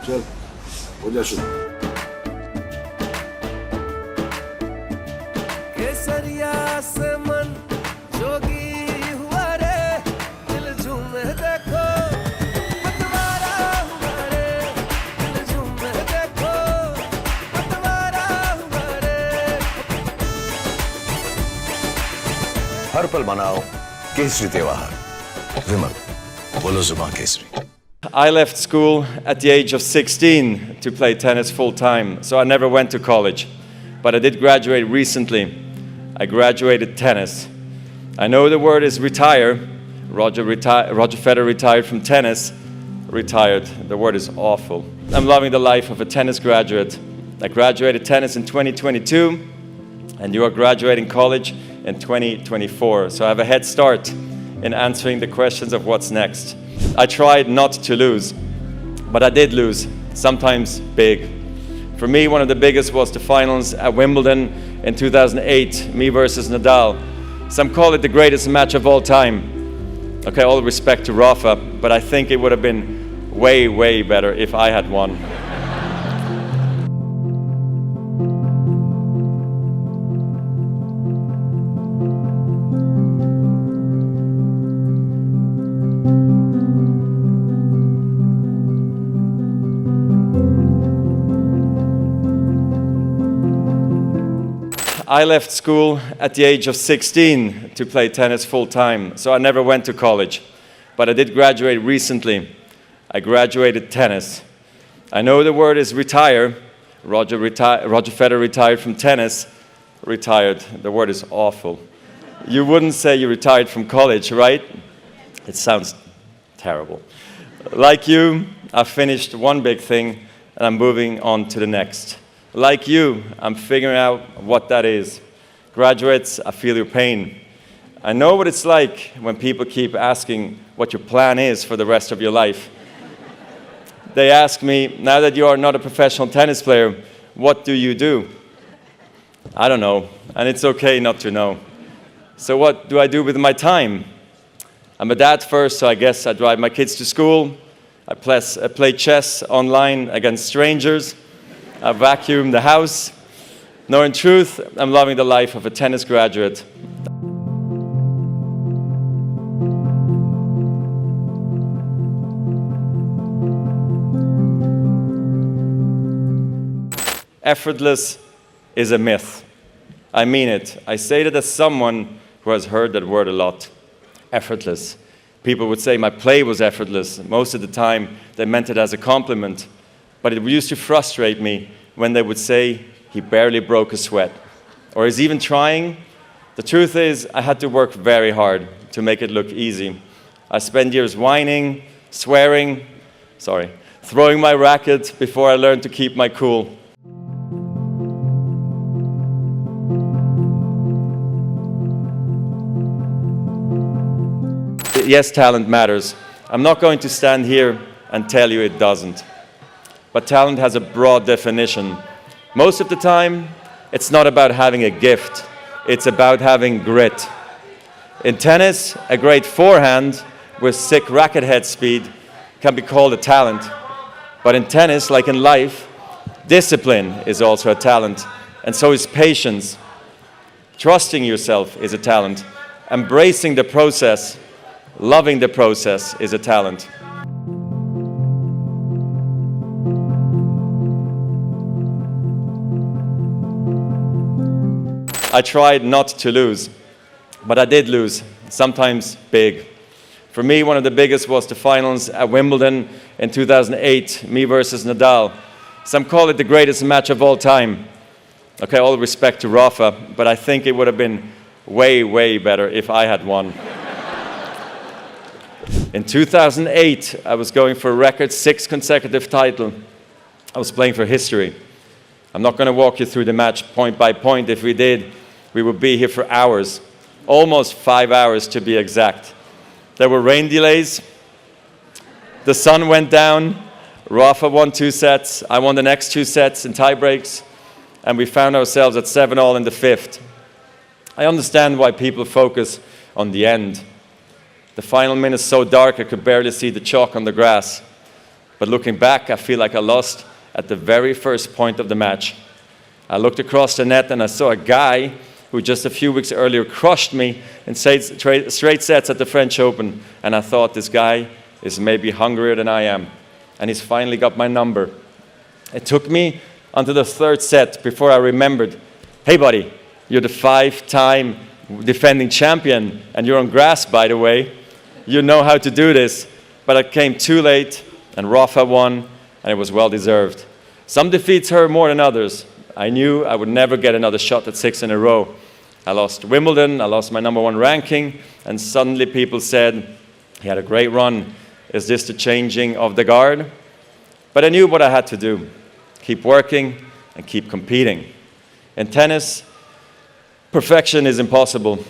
चल हो जा शुरू। केसरिया से मन जोगी हुआ रे, दिल झूमे देखो पतवारा हुआ रे, दिल झूमे देखो पतवारा हुआ रे। हर पल मनाओ केसरी त्योहार। विमल, बोलो जुबान Kesari. I left school at the age of 16 to play tennis full-time, so I never went to college. But I did graduate recently. I graduated tennis. I know the word is retire. Roger Federer retired from tennis. Retired. The word is awful. I'm loving the life of a tennis graduate. I graduated tennis in 2022, and you are graduating college in 2024. So I have a head start in answering the questions of what's next. I tried not to lose, but I did lose, sometimes big. For me, one of the biggest was the finals at Wimbledon in 2008, me versus Nadal. Some call it the greatest match of all time. Okay, all respect to Rafa, but I think it would have been way, way better if I had won. I left school at the age of 16 to play tennis full-time, so I never went to college. But I did graduate recently. I graduated tennis. I know the word is retire. Roger Federer retired from tennis. Retired. The word is awful. You wouldn't say you retired from college, right? It sounds terrible. Like you, I finished one big thing, and I'm moving on to the next. Like you, I'm figuring out what that is. Graduates, I feel your pain. I know what it's like when people keep asking what your plan is for the rest of your life. They ask me, now that you are not a professional tennis player, what do you do? I don't know, and it's okay not to know. So what do I do with my time? I'm a dad first, so I guess I drive my kids to school. I play chess online against strangers. I vacuum the house. No, in truth, I'm loving the life of a tennis graduate. Effortless is a myth. I mean it. I say that as someone who has heard that word a lot. Effortless. People would say my play was effortless. Most of the time, they meant it as a compliment. But it used to frustrate me when they would say he barely broke a sweat. Or he's even trying. The truth is, I had to work very hard to make it look easy. I spent years whining, swearing, throwing my racket before I learned to keep my cool. Yes, talent matters. I'm not going to stand here and tell you it doesn't. But talent has a broad definition. Most of the time, it's not about having a gift. It's about having grit. In tennis, a great forehand with sick racket head speed can be called a talent. But in tennis, like in life, discipline is also a talent, and so is patience. Trusting yourself is a talent. Embracing the process, loving the process is a talent. I tried not to lose, but I did lose, sometimes big. For me, one of the biggest was the finals at Wimbledon in 2008, me versus Nadal. Some call it the greatest match of all time. Okay, all respect to Rafa, but I think it would have been way, way better if I had won. In 2008, I was going for a record 6th consecutive title. I was playing for history. I'm not going to walk you through the match point by point. If we did, we would be here for hours, almost 5 hours to be exact. There were rain delays. The sun went down. Rafa won 2 sets. I won the next 2 sets in tie breaks. And we found ourselves at 7-all in the 5th. I understand why people focus on the end. The final minute is so dark I could barely see the chalk on the grass. But looking back, I feel like I lost at the very first point of the match. I looked across the net and I saw a guy who just a few weeks earlier crushed me in straight sets at the French Open. And I thought, this guy is maybe hungrier than I am. And he's finally got my number. It took me until the third set before I remembered, hey buddy, you're the 5-time defending champion, and you're on grass, by the way. You know how to do this. But I came too late, and Rafa won, and it was well-deserved. Some defeats hurt more than others. I knew I would never get another shot at 6 in a row. I lost Wimbledon, I lost my #1 ranking, and suddenly people said, he had a great run. Is this the changing of the guard? But I knew what I had to do. Keep working and keep competing. In tennis, perfection is impossible.